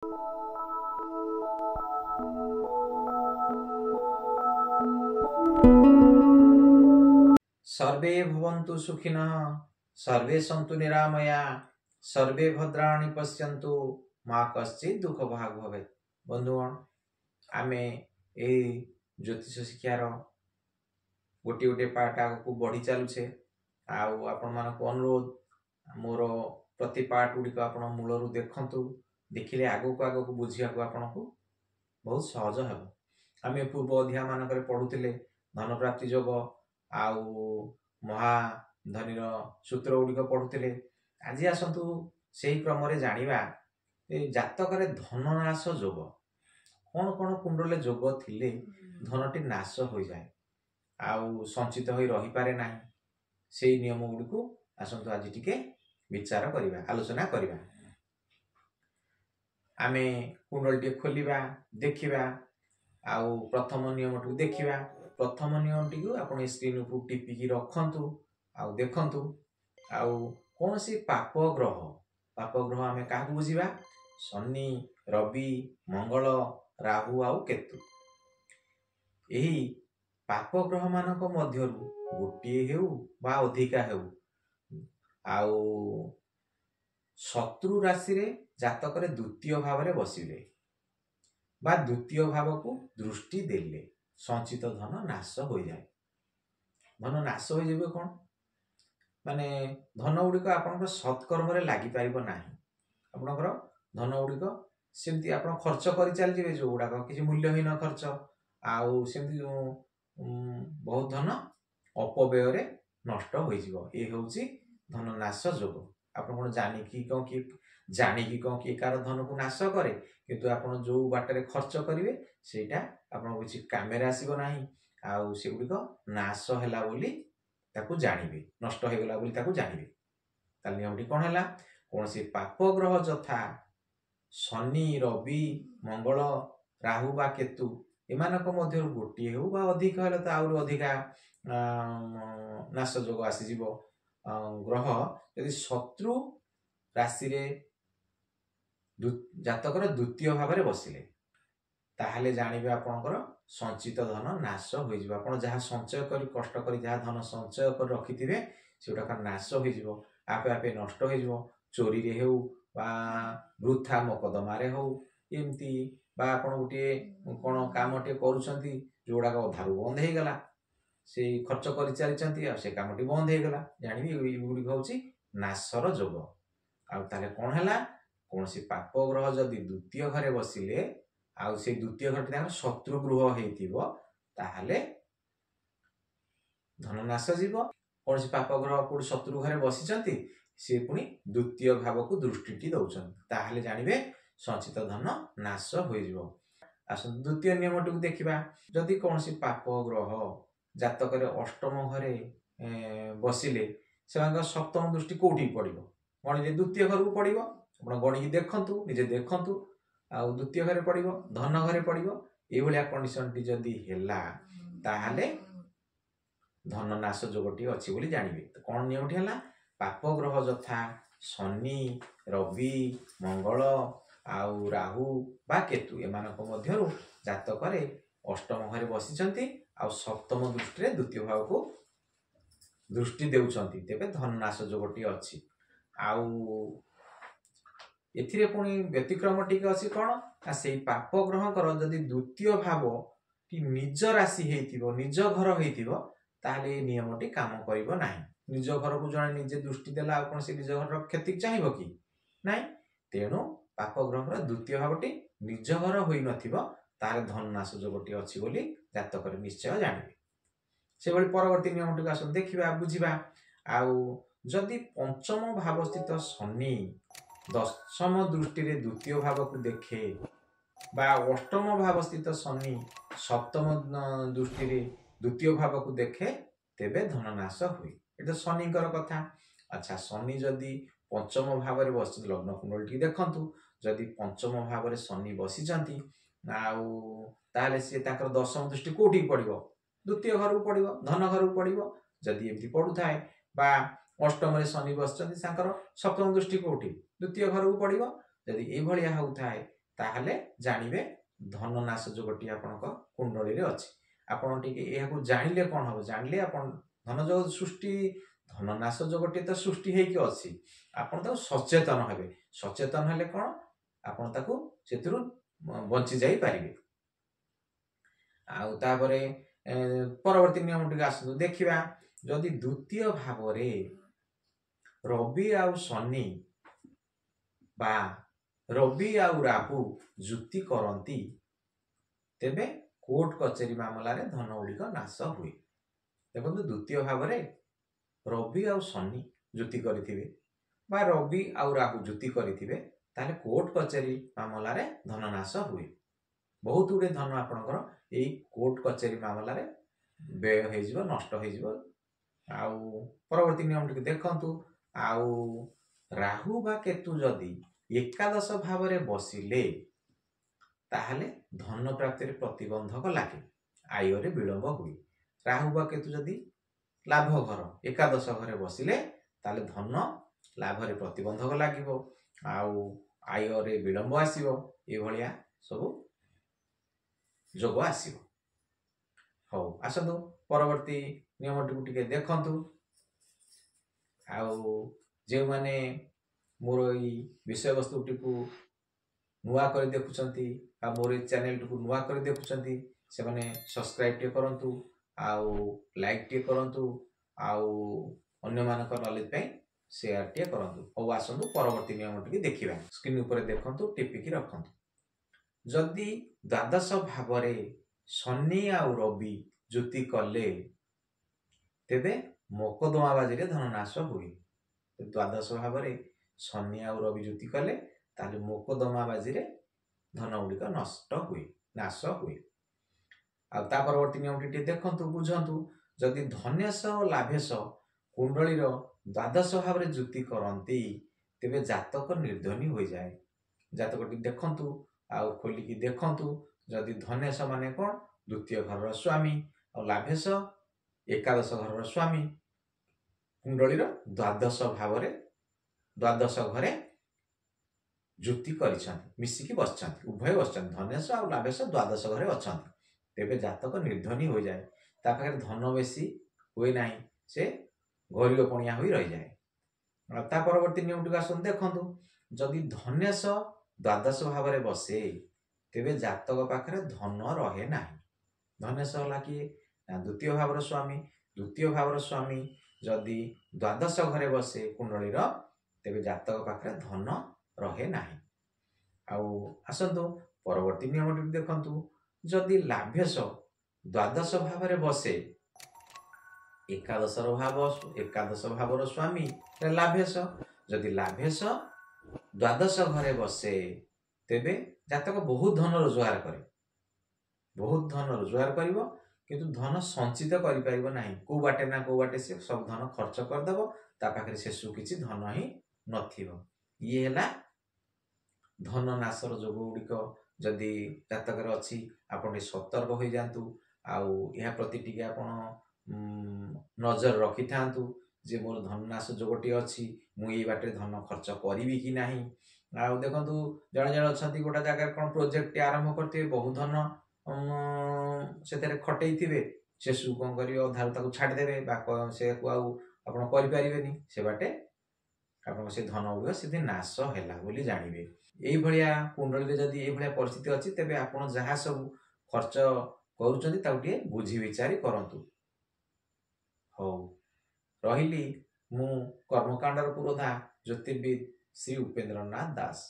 सर्वे भवन्तु सुखिनः, सर्वे सन्तु निरामया, सर्वे भद्राणि पश्यन्तु, माँ कश्चित् दुख भाग भवेत्। बंधुगण, आमे ए ज्योतिष शिक्षार गोटे गोटे पार्ट आगू बढ़ी चलुछे। आउ आपण मानक अनुरोध मोर प्रति पार्ट गुड़िक आपण मूलरू देखंतु, देखिले आगो को आगो को बुझिया को आपण को बहुत सहज हेबो। आमे पूर्व अध्याय मानकर पढ़ुतिले धन प्राप्ति योग आउ महाधनीर सूत्र गुड़िक पढ़ुतिले। आज आसतु से क्रम जानिबा जातक धननाश योग कौन कौन कुंडले योग थिले धनटी नाश हो जाए आउ संचित हो रही पारे नाही। से नियम गुड़िक आसतु आज टिके विचार करिबा, आलोचना करिबा। आमे कुंडल टे खोलिबा, देखिबा आउ प्रथम नियम टू देखिबा। प्रथम नियम टी को आपण स्क्रीन को टिपिकी रखंतु आउ देखंतु। आउ कौन सी पाप ग्रह आमे काहू बुझिबा? शनि, रवि, मंगल, राहु आउ केतु। एही पाप ग्रह मानक मध्यरु गोटिए हेउ बा अधिका हेउ आउ शत्रु राशि रे जातक रे द्वितीय भाव रे बसिले बा द्वितीय भाव को दृष्टि देले संचित धन नाश हो जाए। धन नाश हो जाए कौन माने धन गुड़िक आपन सत्कर्म रे लागि पारिबो नाही। आपनकर धन गुड़िक सेमती आप खर्च कर चल जे जो गुड़ाक किसी मूल्यहीन खर्च आउ सेमती बहुत धन अपव्यय रे नष्ट हो जिवो। ए होउची धन नाश योग। आपण कोन जानिकी कौन कि कार धन को नाश करे, किंतु आपण जो बाटरे खर्च करिवे सेटा आपण किछि कामेरा आसीबो नाही आउ से गुड़िक नाश हैला बोली ताकू जानिबे, नष्ट हो गला बोली ताकू जानिबे। ताल नियमटी कोन हैला? कौन से पाप ग्रह जथा शनि, रवि, मंगल, राहु बा केतु एमानक मध्य गोटे हो बा अधिक हेले तो आउर अधिका नाश योग आसी जीवो। ग्रह यदि शत्रु राशि रे जातकर द्वितीय भाव रे बसिले ताहले जानिबे आपनकर संचित धन नाश हो जिवो। आपण जहा संचय करी कष्ट करी जहा धन संचय कर रखिथिबे सेटा का नाश हो जिवो, आपे आपे नष्ट हो जिवो। चोरी रे हेउ बा वृथा मकदमा रे हो एमती बा आपण गुटे कोन कामटे करूछंती जोडा का अधारु बंद हे गला, से खर्च करि चलिछंती आ से कामटी बंद हे गला, जानिबे गुडी होउची नाशर योग। आ ताले कोन हैला? कौन सी पाप ग्रह जदि द्वितीय घरे बसिले आउ से द्वितीय घर तार शत्रु गृह हेतिबो ताहले धन नाश जीव। कौन सी पाप ग्रह पुणी शत्रु घरे बसिचंती से पुणी द्वितीय भाव को दृष्टि दौरान ताहले जानिबे संचित धन नाश हो जिवो। आसन द्वितीय नियम टू देखिबा। जदि कौन सी पाप ग्रह जातक रे अष्टम घरे बसिले से सप्तम दृष्टि कोठी पड़िबो? गणिले द्वितीय घर को पड़िबो। आपण गणिकी देखंतु, निजे देखंतु आउ द्वितीय घरे पड़िबो, धन घरे पड़िबो। ए भलिया कंडीशन टी जदि हेला ताहले धन नाश जोगटी अछि बोली जानिबे। तो कोन नियमटी हैला? पाप ग्रह जथा शनि, रवि, मंगल आउ राहु बा केतु एमानक मध्यरु जातक रे अष्टम घरे बसिचंती आउ सप्तम दृष्टि रे द्वितीय भाव को दृष्टि देउचंती तेबे धन नाश जोगटी अछि। आउ एथिरे पुणी व्यतिक्रम टिके अछि कोन आ सेई पाप ग्रह कर जदि द्वितीय भाव कि निज राशि हेतिबो, निज घर हेतिबो ताहले ए नियमटी काम करिवो नाही। निज घर को जणे निजे दृष्टि देला आ कोन से निज घर क्षति चाहिबो कि नाही। तेणु पाप ग्रह कर द्वितीय भावटी निज घर होई नथिबो तारे धन नाश जोगटी अछि बोली जातक रे निश्चय जानिबे। से बळी परवर्ती नियमटी आसन देखिबा, बुझिबा। आउ जदि पंचम भाव स्थित शनि दशम दृष्टि रे द्वितीय भाव को देखे बा अष्टम भाव स्थित शनि सप्तम दृष्टि रे द्वितीय भाव को देखे तेबे धन नाश हुए। एटा शनिकर कथा। अच्छा, शनि जदि पंचम भाव रे बसि लग्न कुंडल टी देखंतु, जदि पंचम भाव रे शनि बसिचंती आउ ताले से ताकर दशम दृष्टि कोठी पड़िबो? द्वितीय घर को पड़िबो, धन घर को पड़िबो। जदि एमती पड़ुथाय बा अष्टम रे शनि बसचंती सांकर सप्तम दृष्टि कोठी? द्वितीय घर को पड़िबो। जदि ए भलिया होउथाय ताहले जानिबे धन नाश जोगटी आपनक कुंडली रे अछि। आपण टिके एहाकु जानिले कोन हो जानिले आपण धन जोग सृष्टि धन नाश जोगटी तो सृष्टि हेकि अछि आपण तो सचेतन हेबे सचेतन हेले कोन आपण ताकू सेतरु बंची जाई पारिबे। आउ तापरे परवर्ती नियम टिके आसु देखिबा जदि द्वितीय भाव रे रवि आउ शनि बा रवि आउ राहु जुति करंती तेबे कोर्ट कचेरी मामला रे धन गुड़िक नाश हुए। देखो द्वितीय भाव रे रवि आउ शनि जुति करिथिबे बा रवि आउ राहु जुति करिथिबे ताले कोर्ट कचेरी मामला रे धन नाश हुए। बहुत गुड़े धन आपनकर एई कोर्ट कचेरी मामला रे व्यय हो जिवो नष्ट हो जिवो। आउ परवर्ती नियम टिके देखंतु आउ राहु बा केतु जदि एकादश भाव रे बसिले ताहले धन प्राप्ति रे प्रतिबंधक लागे आय रे विलंब हुए। राहु बा केतु जदि लाभ घर एकादश घरे बसिले ताले धन लाभ रे प्रतिबंधक लागिवो आउ आय रे विलंब आसीवो ए भलिया सब जोग आसीवो। हो आसतु परवर्ती नियम टिके देखंतु आउ जे माने मोर ई विषय वस्तु टिकु नुआ कर देखुचंती आ मोर चैनल टिकु नुआ कर देखुचंती से माने सब्सक्राइब टे करंतु आउ लाइक टे करंतु आउ अन्य मानक नॉलेज पे शेयर टे करंतु। हो आसंतु परवर्ती नियम टिके देखिबा स्क्रीन ऊपर देखंतु टिपिकी रखंतु। जदि द्वादश भाव रे शनि आउ रवि जुति कले तेबे मोकदमा बाजी रे धन नाश हुए। द्वादश भाव रे शनि आउ रवि जुति कले ताले मोकदमा बाजी रे धन गुड़िक नष्ट हुए नाश हुए। आ ता परवर्ती नियम टी देखंतु बुझंतु जदि धनेश और लाभेश कुंडली रो द्वादश भाव रे जुति करंती तेबे जातक निर्धनी हो जाए। जातक टी देखंतु आउ खोली की देखंतु जदि धनेश माने कोन द्वितीय घर रो स्वामी और लाभेश एकादश घर रो स्वामी कुंडली रो द्वादश भाव रे द्वादश घरे जुति करिसंती मिसिकी बसचंती उभय बसचंती धनेश और लाभेश द्वादश घरे अछंती तेबे जातक निर्धनी हो जाए। ता पाखे धन बेसी हुए नाही से गरीबपणिया होई रहि जाए। ता परवर्ती नियम टिका सुन देखंतु जदि धनेश द्वादश भाव रे बसे तेबे जातक पाखे धन रहे नाही। धनेश होला कि द्वितीय भाव रो स्वामी द्वितीय भाव रो स्वामी जदि द्वादश घरे बसे कुंडली रो तेबे जातक पाखे धन रहे नाही। आउ आसंतु परवर्ती नियम टिक देखंतु जदि लाभेश द्वादश भाव रे बसे एकादश भाव रो स्वामी रे लाभेश जदि लाभेश द्वादश घरे बसे तेबे जातक बहुत धन रोजगार करे बहुत धन रोजगार करिवो किंतु धन संचित करि परिबो नाही। को बाटे ना को बाटे से सब धन खर्च कर देबो ता पाखरे शेषु किछि धन ही नथिबो। ये हैला धन नाशर जोग गुड़िक जदि जातक अच्छी आपन सतर्क हो जातु आउ यह प्रति टिके आपन नजर रखि थांतु जे मोर धन नाश जोगटी अच्छी मु ये बाटे धन खर्च करी कि नाही। आउ देखंतु जण जण अछंती गोटा जगह कोन प्रोजेक्ट आरंभ करते बहुत धन सेतरे खटई थिबे शेषु कोन करियो अधार ताकू छाड़ देबे बा से को आउ आपन करि परिबेनी से बाटे आपन से धन उग सीधे नाश हैला बोली जानिबे। एई भलिया कुंडली रे जदी एई भलिया परिस्थिति अछि तेबे आपन जहा सब खर्च करूचंती ताउटिए बुझी विचारी करंतु। हो रहिली मु कर्मकांडर पुरोधा ज्योतिर्विद श्री उपेंद्रनाथ दास।